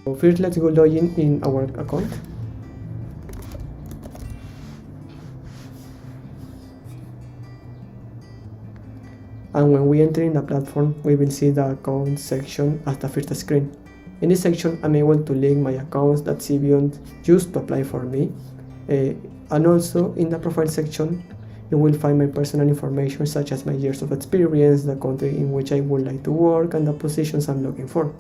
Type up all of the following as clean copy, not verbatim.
So first let's go login in our account. And when we enter in the platform, we will see the account section as the first screen. In this section, I'm able to link my accounts that Sivium used to apply for me. And also in the profile section, you will find my personal information such as my years of experience, the country in which I would like to work, and the positions I'm looking for.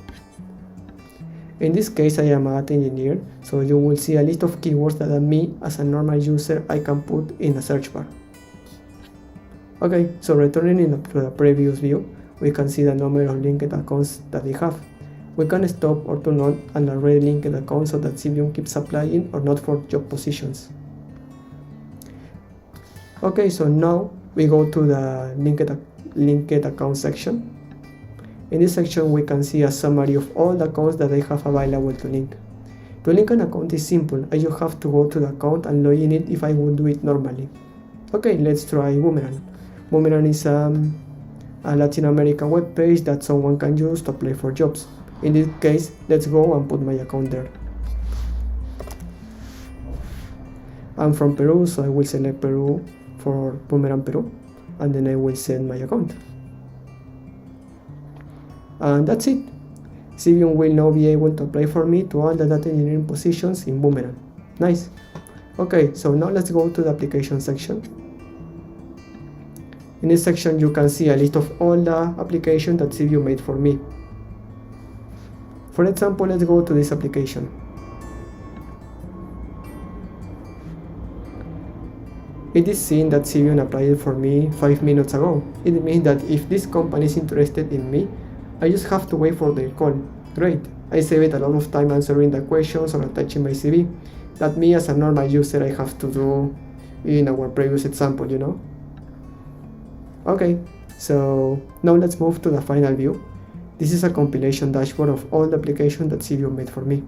In this case, I am a data engineer, so you will see a list of keywords that me, as a normal user, I can put in the search bar. Okay, so returning to the previous view, we can see the number of linked accounts that we have. We can stop or turn on an already linked account so that Sivium keeps applying or not for job positions. Okay, so now we go to the linked account section. In this section, we can see a summary of all the accounts that I have available to link. To link an account is simple. I just have to go to the account and log in it if I would do it normally. Okay, let's try Boomerang. Boomerang is a Latin American web page that someone can use to apply for jobs. In this case, let's go and put my account there. I'm from Peru, so I will select Peru for Boomerang Peru, and then I will send my account. And that's it. Sivium will now be able to apply for me to all the data engineering positions in Boomerang. Nice. Okay, so now let's go to the application section. In this section, you can see a list of all the applications that Sivium made for me. For example, let's go to this application. It is seen that Sivium applied for me 5 minutes ago. It means that if this company is interested in me, I just have to wait for their call. Great, I saved a lot of time answering the questions or attaching my CV that me as a normal user I have to do in our previous example, you know. Okay, so now let's move to the final view. This is a compilation dashboard of all the applications that Sivium made for me.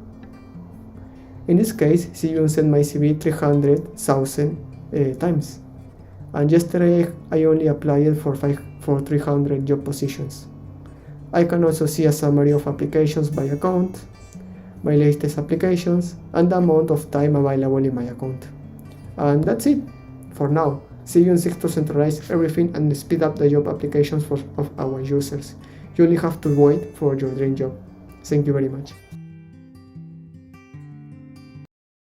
In this case, Sivium sent my CV 300,000 times. And yesterday I only applied for 300 job positions. I can also see a summary of applications by account, my latest applications, and the amount of time available in my account. And that's it for now. Sivium seeks to centralize everything and speed up the job applications of our users. You only have to wait for your dream job. Thank you very much.